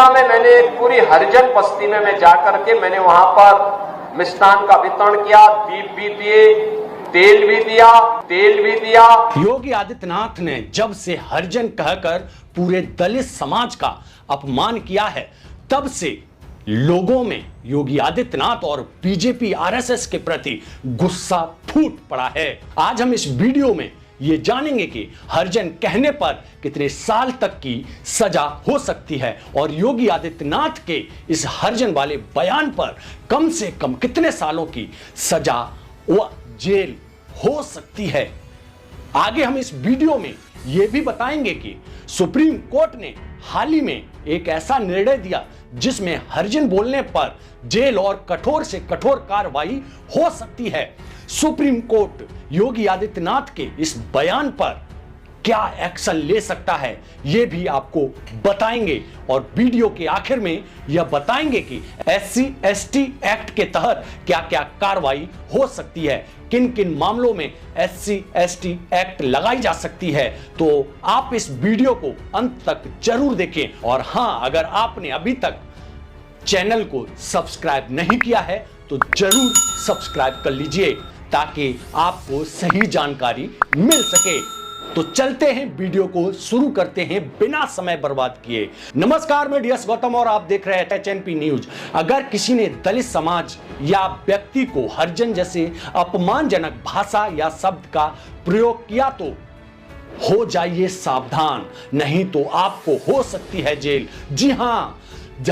अयोध्या में मैंने पूरी हरिजन बस्ती में मैं जाकर के मैंने वहां पर मिष्ठान का वितरण किया, दीप भी दिए, तेल भी दिया। योगी आदित्यनाथ ने जब से हरिजन कहकर पूरे दलित समाज का अपमान किया है, तब से लोगों में योगी आदित्यनाथ और बीजेपी आरएसएस के प्रति गुस्सा फूट पड़ा है। आज हम इस वीडियो में ये जानेंगे कि हरिजन कहने पर कितने साल तक की सजा हो सकती है और योगी आदित्यनाथ के इस हरिजन वाले बयान पर कम से कम कितने सालों की सजा व जेल हो सकती है। आगे हम इस वीडियो में यह भी बताएंगे कि सुप्रीम कोर्ट ने हाल ही में एक ऐसा निर्णय दिया जिसमें हरिजन बोलने पर जेल और कठोर से कठोर कार्रवाई हो सकती है। सुप्रीम कोर्ट योगी आदित्यनाथ के इस बयान पर क्या एक्शन ले सकता है, यह भी आपको बताएंगे और वीडियो के आखिर में यह बताएंगे कि SC/ST एक्ट के तहत क्या क्या कार्रवाई हो सकती है, किन किन मामलों में SC/ST एक्ट लगाई जा सकती है। तो आप इस वीडियो को अंत तक जरूर देखें और हां, अगर आपने अभी तक चैनल को सब्सक्राइब नहीं किया है तो जरूर सब्सक्राइब कर लीजिए ताकि आपको सही जानकारी मिल सके। तो चलते हैं, वीडियो को शुरू करते हैं बिना समय बर्बाद किए। नमस्कार, मैं डीएस गौतम और आप देख रहे हैं HNP न्यूज। अगर किसी ने दलित समाज या व्यक्ति को हरिजन जैसे अपमानजनक भाषा या शब्द का प्रयोग किया तो हो जाइए सावधान, नहीं तो आपको हो सकती है जेल। जी हां,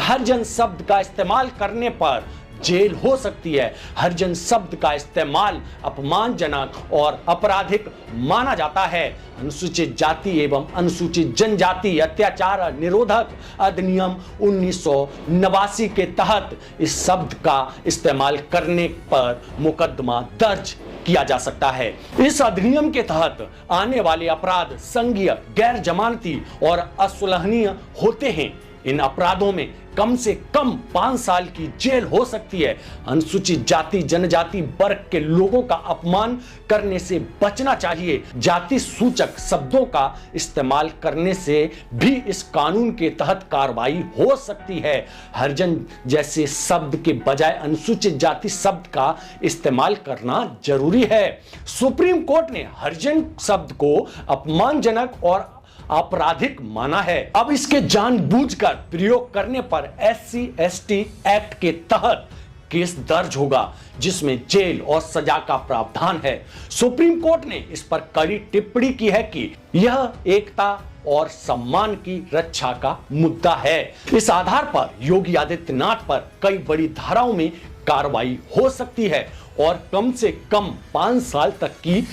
हरिजन शब्द का इस्तेमाल करने पर जेल हो सकती है। हरिजन शब्द का इस्तेमाल अपमानजनक और आपराधिक माना जाता है। अनुसूचित जाति एवं अनुसूचित जनजाति अत्याचार निरोधक अधिनियम 1989 के तहत इस शब्द का इस्तेमाल करने पर मुकदमा दर्ज किया जा सकता है। इस अधिनियम के तहत आने वाले अपराध संज्ञेय, गैर जमानती और असुलहनीय होते हैं। इन अपराधों में कम से कम 5 साल की जेल हो सकती है। अनुसूचित जाति जनजाति वर्ग के लोगों का अपमान करने से बचना चाहिए। जाति सूचक शब्दों का इस्तेमाल करने से भी इस कानून के तहत कार्रवाई हो सकती है। हरिजन जैसे शब्द के बजाय अनुसूचित जाति शब्द का इस्तेमाल करना जरूरी है। सुप्रीम कोर्ट ने हरिजन शब्द को अपमानजनक और आपराधिक माना है। अब इसके जानबूझकर प्रयोग करने पर SC/ST एक्ट के तहत केस दर्ज होगा जिसमें जेल और सजा का प्रावधान है। सुप्रीम कोर्ट ने इस पर कड़ी टिप्पणी की है कि यह एकता और सम्मान की रक्षा का मुद्दा है। इस आधार पर योगी आदित्यनाथ पर कई बड़ी धाराओं में कार्रवाई हो सकती है और कम से कम 5 साल तक की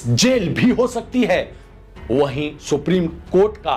जेल भी हो सकती है। वहीं सुप्रीम कोर्ट का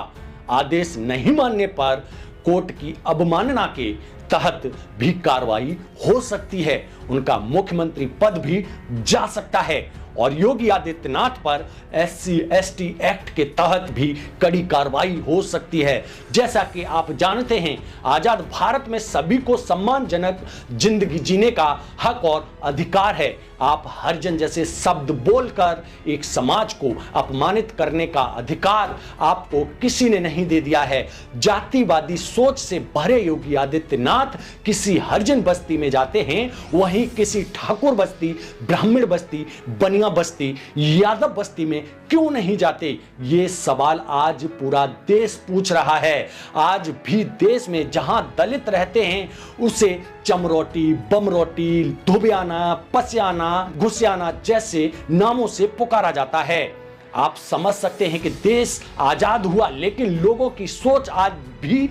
आदेश नहीं मानने पर कोर्ट की अवमानना के तहत भी कार्रवाई हो सकती है। उनका मुख्यमंत्री पद भी जा सकता है और योगी आदित्यनाथ पर SC/ST एक्ट के तहत भी कड़ी कार्रवाई हो सकती है। जैसा कि आप जानते हैं, आजाद भारत में सभी को सम्मानजनक जिंदगी जीने का हक और अधिकार है। आप हरिजन जैसे शब्द बोलकर एक समाज को अपमानित करने का अधिकार आपको किसी ने नहीं दे दिया है। जातिवादी सोच से भरे योगी आदित्यनाथ किसी हरिजन बस्ती में जाते हैं, वहीं किसी ठाकुर बस्ती, ब्राह्मण बस्ती, बनिया बस्ती, यादव बस्ती में क्यों नहीं जाते? ये सवाल आज पूरा देश पूछ रहा है। आज भी देश में जहां दलित रहते हैं उसे चमरोटी, बमरोटी, धुबियाना, पसियाना, घुसियाना जैसे नामों से पुकारा जाता है। आप समझ सकते हैं कि देश आजाद हुआ लेकिन लोगों की सोच आज भी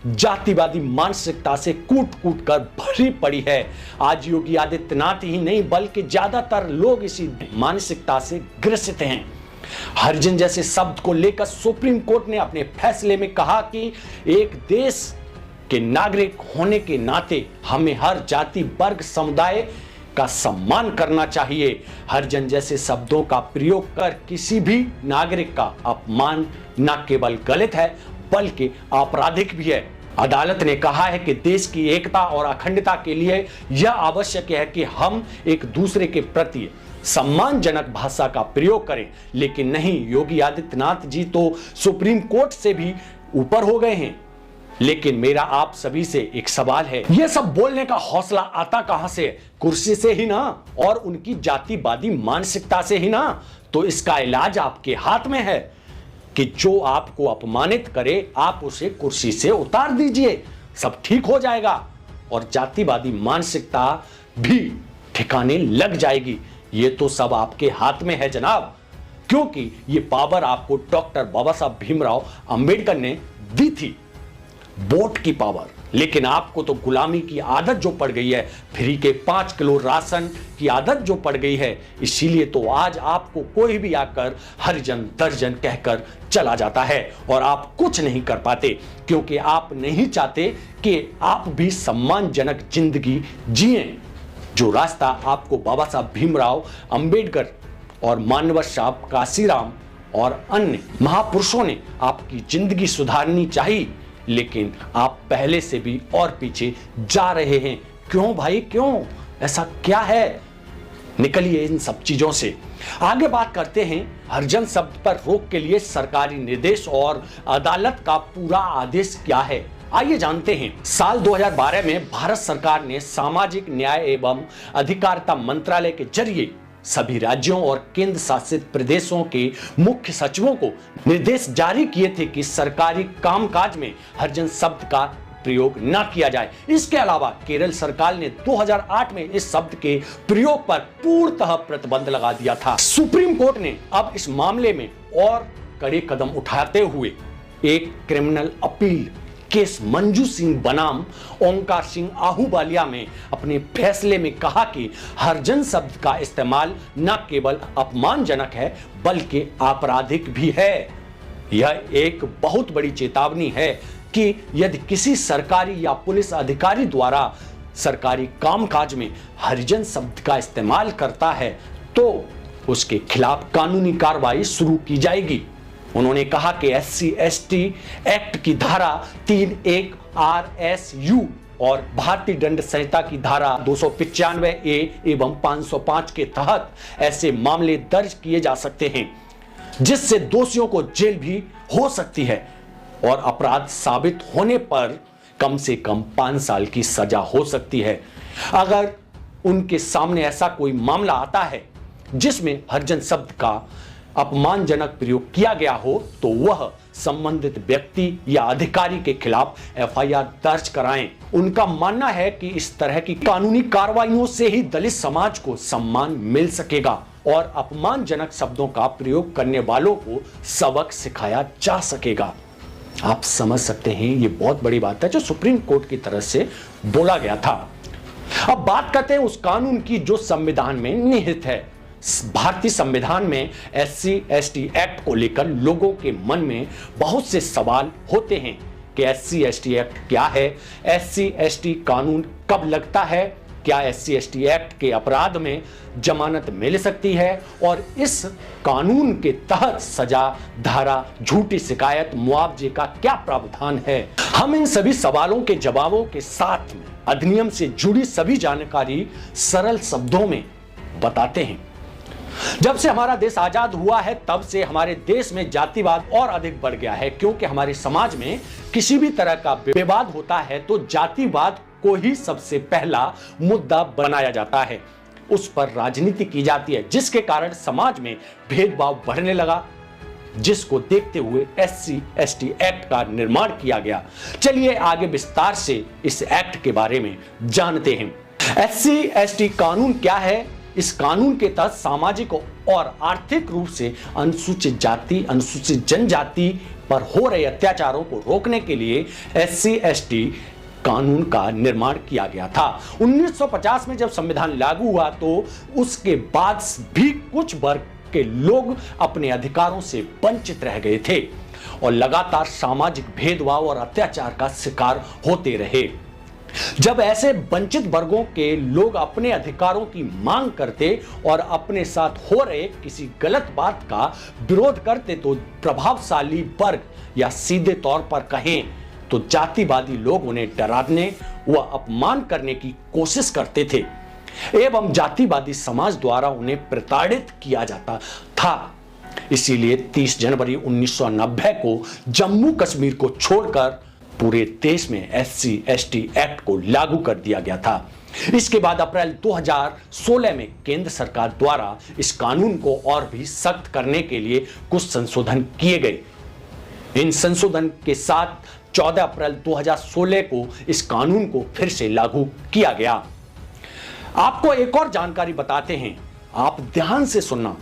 जातिवादी मानसिकता से कूट कूट कर भरी पड़ी है। आज योगी आदित्यनाथ ही नहीं बल्कि ज्यादातर लोग इसी मानसिकता से ग्रसित हैं। हरिजन जैसे शब्द को लेकर सुप्रीम कोर्ट ने अपने फैसले में कहा कि एक देश के नागरिक होने के नाते हमें हर जाति, वर्ग, समुदाय का सम्मान करना चाहिए। हरिजन जैसे शब्दों का प्रयोग कर किसी भी नागरिक का अपमान न केवल गलत है बल्कि आपराधिक भी है। अदालत ने कहा है कि देश की एकता और अखंडता के लिए यह आवश्यक है कि हम एक दूसरे के प्रति सम्मानजनक भाषा का प्रयोग करें, लेकिन नहीं, योगी आदित्यनाथ जी तो सुप्रीम कोर्ट से भी ऊपर हो गए हैं। लेकिन मेरा आप सभी से एक सवाल है, यह सब बोलने का हौसला आता कहां से? कुर्सी से ही ना, और उनकी जातिवादी मानसिकता से ही ना। तो इसका इलाज आपके हाथ में है कि जो आपको अपमानित करे आप उसे कुर्सी से उतार दीजिए, सब ठीक हो जाएगा और जातिवादी मानसिकता भी ठिकाने लग जाएगी। ये तो सब आपके हाथ में है जनाब, क्योंकि ये पावर आपको डॉक्टर बाबा साहब भीमराव अंबेडकर ने दी थी, वोट की पावर। लेकिन आपको तो गुलामी की आदत जो पड़ गई है, फ्री के 5 किलो राशन की आदत जो पड़ गई है, इसीलिए तो आज आपको कोई भी आकर हरिजन दर्जन कहकर चला जाता है और आप कुछ नहीं कर पाते, क्योंकि आप नहीं चाहते कि आप भी सम्मानजनक जिंदगी जिएं, जो रास्ता आपको बाबा साहब भीमराव अंबेडकर और मानव साहब काशीराम और अन्य महापुरुषों ने आपकी जिंदगी सुधारनी चाहिए। लेकिन आप पहले से भी और पीछे जा रहे हैं। क्यों भाई, क्यों? ऐसा क्या है? निकलिए इन सब चीजों से। आगे बात करते हैं हरिजन शब्द पर रोक के लिए सरकारी निर्देश और अदालत का पूरा आदेश क्या है। आइए जानते हैं। साल 2012 में भारत सरकार ने सामाजिक न्याय एवं अधिकारिता मंत्रालय के जरिए सभी राज्यों और केंद्र शासित प्रदेशों के मुख्य सचिवों को निर्देश जारी किए थे कि सरकारी कामकाज में हरिजन शब्द का प्रयोग न किया जाए। इसके अलावा केरल सरकार ने 2008 में इस शब्द के प्रयोग पर पूर्णतः प्रतिबंध लगा दिया था। सुप्रीम कोर्ट ने अब इस मामले में और कड़े कदम उठाते हुए एक criminal appeal case Manju Singh बनाम ओंकार सिंह आहूवालिया में अपने फैसले में कहा कि हरिजन शब्द का इस्तेमाल न केवल अपमानजनक है बल्कि आपराधिक भी है। यह एक बहुत बड़ी चेतावनी है कि यदि किसी सरकारी या पुलिस अधिकारी द्वारा सरकारी कामकाज में हरिजन शब्द का इस्तेमाल करता है तो उसके खिलाफ कानूनी कार्रवाई शुरू की जाएगी। उन्होंने कहा कि SC/ST एक्ट की धारा 3(1) RSU और भारतीय दंड संहिता की धारा 295A एवं 505 के तहत ऐसे मामले दर्ज किए जा सकते हैं, जिससे दोषियों को जेल भी हो सकती है और अपराध साबित होने पर कम से कम 5 साल की सजा हो सकती है। अगर उनके सामने ऐसा कोई मामला आता है जिसमें हरिजन शब्द का अपमानजनक प्रयोग किया गया हो तो वह संबंधित व्यक्ति या अधिकारी के खिलाफ FIR दर्ज कराएं। उनका मानना है कि इस तरह की कानूनी कार्रवाइयों से ही दलित समाज को सम्मान मिल सकेगा और अपमानजनक शब्दों का प्रयोग करने वालों को सबक सिखाया जा सकेगा। आप समझ सकते हैं, ये बहुत बड़ी बात है जो सुप्रीम कोर्ट की तरफ से बोला गया था। अब बात करते हैं उस कानून की जो संविधान में निहित है। भारतीय संविधान में SC/ST एक्ट को लेकर लोगों के मन में बहुत से सवाल होते हैं कि SC/ST एक्ट क्या है, SC/ST कानून कब लगता है, क्या SC/ST एक्ट के अपराध में जमानत मिल सकती है और इस कानून के तहत सजा, धारा, झूठी शिकायत, मुआवजे का क्या प्रावधान है। हम इन सभी सवालों के जवाबों के साथ में अधिनियम से जुड़ी सभी जानकारी सरल शब्दों में बताते हैं। जब से हमारा देश आजाद हुआ है तब से हमारे देश में जातिवाद और अधिक बढ़ गया है, क्योंकि हमारे समाज में किसी भी तरह का विवाद होता है तो जातिवाद को ही सबसे पहला मुद्दा बनाया जाता है, उस पर राजनीति की जाती है, जिसके कारण समाज में भेदभाव बढ़ने लगा, जिसको देखते हुए SC/ST एक्ट का निर्माण किया गया। चलिए आगे विस्तार से इस एक्ट के बारे में जानते हैं। SC/ST कानून क्या है? इस कानून के तहत सामाजिक और आर्थिक रूप से अनुसूचित जाति, अनुसूचित जनजाति पर हो रहे अत्याचारों को रोकने के लिए SC/ST कानून का निर्माण किया गया था। 1950 में जब संविधान लागू हुआ तो उसके बाद भी कुछ वर्ग के लोग अपने अधिकारों से वंचित रह गए थे और लगातार सामाजिक भेदभाव और अत्याचार का शिकार होते रहे। जब ऐसे वंचित वर्गों के लोग अपने अधिकारों की मांग करते और अपने साथ हो रहे किसी गलत बात का विरोध करते तो प्रभावशाली वर्ग या सीधे तौर पर कहें तो जातिवादी लोग उन्हें डराने व अपमान करने की कोशिश करते थे एवं जातिवादी समाज द्वारा उन्हें प्रताड़ित किया जाता था। इसीलिए 30 जनवरी 1990 को जम्मू कश्मीर को छोड़कर पूरे देश में SC/ST एक्ट को लागू कर दिया गया था। इसके बाद अप्रैल 2016 में केंद्र सरकार द्वारा इस कानून को और भी सख्त करने के लिए कुछ संशोधन किए गए। इन संशोधन के साथ 14 अप्रैल 2016 को इस कानून को फिर से लागू किया गया। आपको एक और जानकारी बताते हैं, आप ध्यान से सुनना,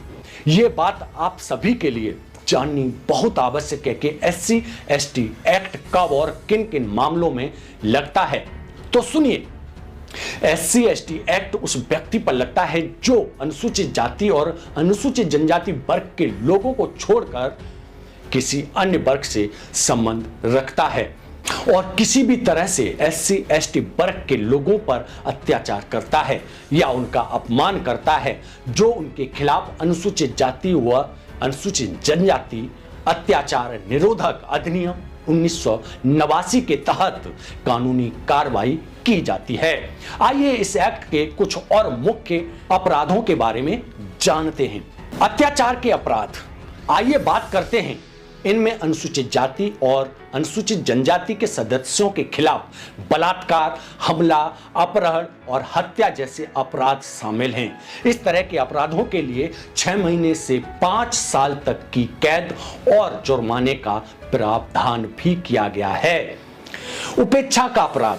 यह बात आप सभी के लिए जाननी बहुत आवश्यक है कि SC/ST एक्ट कब और किन किन मामलों में लगता है। तो सुनिए, SC/ST एक्ट उस व्यक्ति पर लगता है जो अनुसूचित जाति और अनुसूचित जनजाति वर्ग के लोगों को छोड़कर किसी अन्य वर्ग से संबंध रखता है और किसी भी तरह से SC/ST वर्ग के लोगों पर अत्याचार करता है या उनका अपमान करता है, जो उनके खिलाफ अनुसूचित जाति व अनुसूचित जनजाति अत्याचार निरोधक अधिनियम 1989 के तहत कानूनी कार्रवाई की जाती है। आइए इस एक्ट के कुछ और मुख्य अपराधों के बारे में जानते हैं। अत्याचार के अपराध, आइए बात करते हैं। इनमें अनुसूचित जाति और अनुसूचित जनजाति के सदस्यों के खिलाफ बलात्कार, हमला, अपहरण और हत्या जैसे अपराध शामिल हैं। इस तरह के अपराधों के लिए 6 महीने से 5 साल तक की कैद और जुर्माने का प्रावधान भी किया गया है। उपेक्षा का अपराध,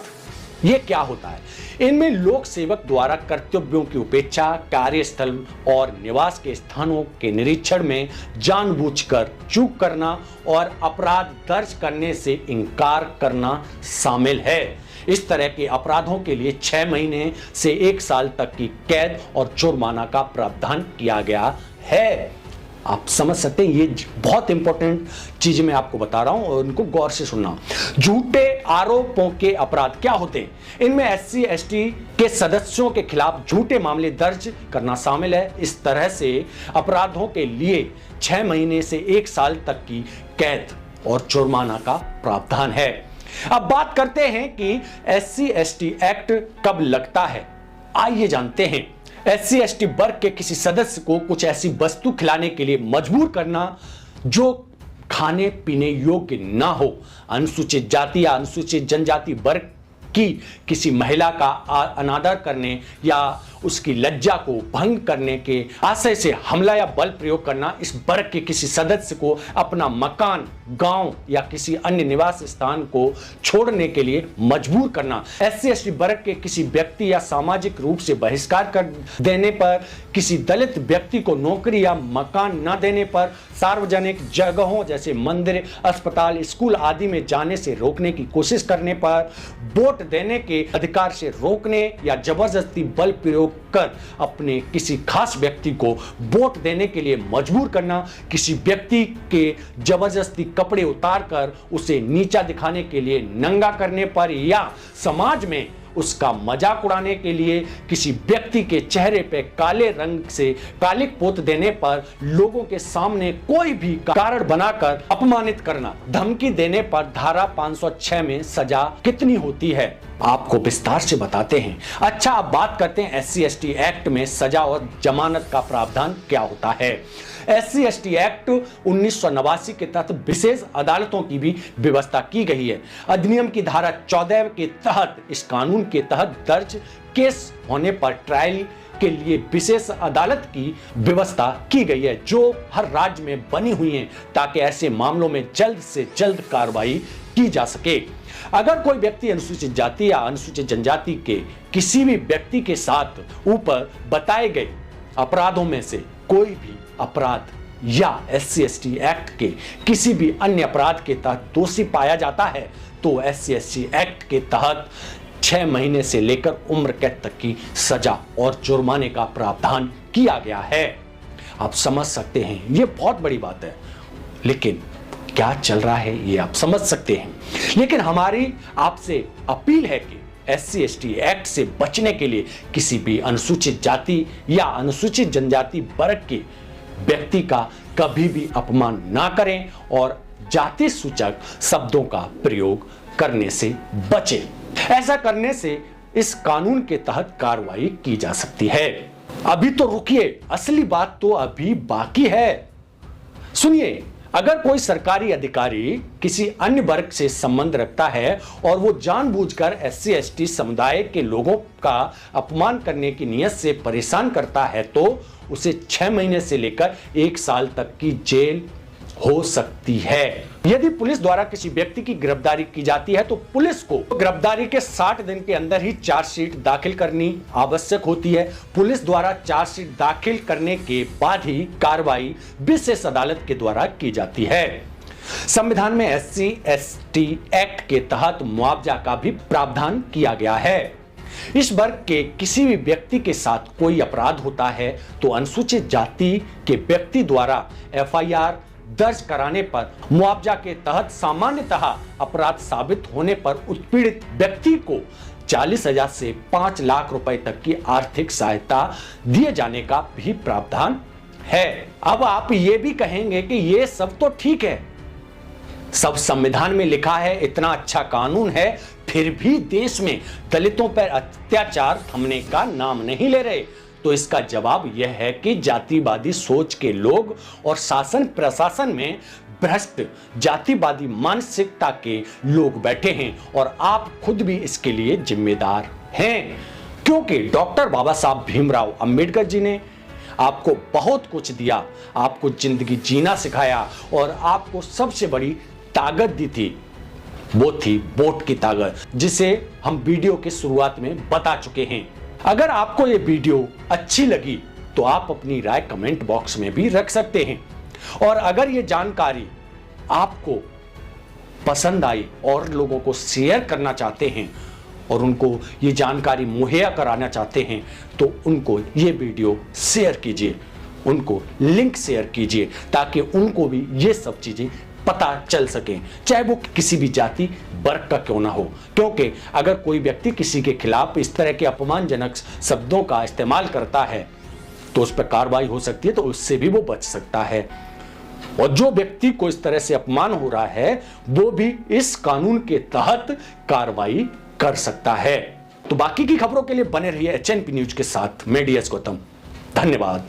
यह क्या होता है? इनमें लोक सेवक द्वारा कर्तव्यों की उपेक्षा, कार्यस्थल और निवास के स्थानों के निरीक्षण में जानबूझकर चूक करना और अपराध दर्ज करने से इनकार करना शामिल है। इस तरह के अपराधों के लिए 6 महीने से 1 साल तक की कैद और जुर्माना का प्रावधान किया गया है। आप समझ सकते हैं, ये बहुत इंपॉर्टेंट चीज मैं आपको बता रहा हूं और उनको गौर से सुनना। झूठे आरोपों के अपराध क्या होते हैं? इनमें SC/ST के सदस्यों के खिलाफ झूठे मामले दर्ज करना शामिल है। इस तरह से अपराधों के लिए 6 महीने से 1 साल तक की कैद और जुर्माना का प्रावधान है। अब बात करते हैं कि SC/ST एक्ट कब लगता है। आइए जानते हैं। SC/ST वर्ग के किसी सदस्य को कुछ ऐसी वस्तु खिलाने के लिए मजबूर करना जो खाने पीने योग्य ना हो, अनुसूचित जाति या अनुसूचित जनजाति वर्ग की किसी महिला का अनादर करने या उसकी लज्जा को भंग करने के आशय से हमला या बल प्रयोग करना, इस वर्ग के किसी सदस्य को अपना मकान, गांव या किसी अन्य निवास स्थान को छोड़ने के लिए मजबूर करना, SC/ST वर्ग के किसी व्यक्ति या सामाजिक रूप से बहिष्कार कर देने पर, किसी दलित व्यक्ति को नौकरी या मकान न देने पर, सार्वजनिक जगहों जैसे मंदिर, अस्पताल, स्कूल आदि में जाने से रोकने की कोशिश करने पर, वोट देने के अधिकार से रोकने या जबरदस्ती बल प्रयोग कर अपने किसी खास व्यक्ति को वोट देने के लिए मजबूर करना, किसी व्यक्ति के जबरदस्ती कपड़े उतारकर उसे नीचा दिखाने के लिए नंगा करने पर या समाज में उसका मजाक उड़ाने के लिए किसी व्यक्ति के चेहरे पे काले रंग से कालिक पोत देने पर, लोगों के सामने कोई भी कारण बनाकर अपमानित करना, धमकी देने पर धारा 506 में सजा कितनी होती है आपको विस्तार से बताते हैं। अच्छा, अब बात करते हैं SC/ST एक्ट में सजा और जमानत का प्रावधान क्या होता है। SC/ST एक्ट 1989 के तहत विशेष अदालतों की भी व्यवस्था की गई है। अधिनियम की धारा 14 के तहत इस कानून के तहत दर्ज केस होने पर ट्रायल के लिए विशेष अदालत की व्यवस्था की गई है, जो हर राज्य में बनी हुई है ताकि ऐसे मामलों में जल्द से जल्द कार्रवाई की जा सके। अगर कोई व्यक्ति अनुसूचित जाति या अनुसूचित जनजाति के किसी भी व्यक्ति के साथ ऊपर बताए गए अपराधों में से कोई भी अपराध या SC/ST एक्ट के किसी भी अन्य अपराध के तहत दोषी पाया जाता है तो SC/ST एक्ट के तहत 6 महीने से लेकर उम्र कैद तक की सजा और जुर्माने का प्रावधान किया गया है। आप समझ सकते हैं, यह बहुत बड़ी बात है, लेकिन क्या चल रहा है ये आप समझ सकते हैं। लेकिन हमारी आपसे अपील है कि SC/ST एक्ट से बचने के लिए किसी भी अनुसूचित जाति या अनुसूचित जनजाति वर्ग के व्यक्ति का कभी भी अपमान ना करें और जाति सूचक शब्दों का प्रयोग करने से बचें। ऐसा करने से इस कानून के तहत कार्रवाई की जा सकती है। अभी तो रुकिए, असली बात तो अभी बाकी है। सुनिए, अगर कोई सरकारी अधिकारी किसी अन्य वर्ग से संबंध रखता है और वो जानबूझकर SC ST समुदाय के लोगों का अपमान करने की नीयत से परेशान करता है तो उसे 6 महीने से लेकर 1 साल तक की जेल हो सकती है। यदि पुलिस द्वारा किसी व्यक्ति की गिरफ्तारी की जाती है तो पुलिस को गिरफ्तारी के 60 दिन के अंदर ही चार्जशीट दाखिल करनी आवश्यक होती है। पुलिस द्वारा चार्जशीट दाखिल करने के बाद ही कार्रवाई विशेष अदालत के द्वारा की जाती है। संविधान में SC ST एक्ट के तहत मुआवजा का भी प्रावधान किया गया है। इस वर्ग के किसी भी व्यक्ति के साथ कोई अपराध होता है तो अनुसूचित जाति के व्यक्ति द्वारा FIR दर्ज कराने पर मुआवजा के तहत सामान्यतः अपराध साबित होने पर उत्पीड़ित व्यक्ति को 40,000 से 5 लाख रुपए तक की आर्थिक सहायता दिए जाने का भी प्रावधान है। अब आप ये भी कहेंगे कि ये सब तो ठीक है, सब संविधान में लिखा है, इतना अच्छा कानून है, फिर भी देश में दलितों पर अत्याचार थमने का नाम नहीं ले रहे। तो इसका जवाब यह है कि जातिवादी सोच के लोग और शासन प्रशासन में भ्रष्ट जातिवादी मानसिकता के लोग बैठे हैं और आप खुद भी इसके लिए जिम्मेदार हैं, क्योंकि डॉक्टर बाबा साहब भीमराव अंबेडकर जी ने आपको बहुत कुछ दिया, आपको जिंदगी जीना सिखाया और आपको सबसे बड़ी ताकत दी थी, वो थी वोट की ताकत, जिसे हम वीडियो के शुरुआत में बता चुके हैं। अगर आपको ये वीडियो अच्छी लगी तो आप अपनी राय कमेंट बॉक्स में भी रख सकते हैं, और अगर ये जानकारी आपको पसंद आई और लोगों को शेयर करना चाहते हैं और उनको ये जानकारी मुहैया कराना चाहते हैं तो उनको ये वीडियो शेयर कीजिए, उनको लिंक शेयर कीजिए ताकि उनको भी ये सब चीजें पता चल सके, चाहे वो किसी भी जाति वर्ग का क्यों ना हो। क्योंकि अगर कोई व्यक्ति किसी के खिलाफ इस तरह के अपमानजनक शब्दों का इस्तेमाल करता है तो उस पर कार्रवाई हो सकती है, तो उससे भी वो बच सकता है। और जो व्यक्ति को इस तरह से अपमान हो रहा है वो भी इस कानून के तहत कार्रवाई कर सकता है। तो बाकी की खबरों के लिए बने रहिए HNP न्यूज के साथ। मैं DS गौतम, धन्यवाद।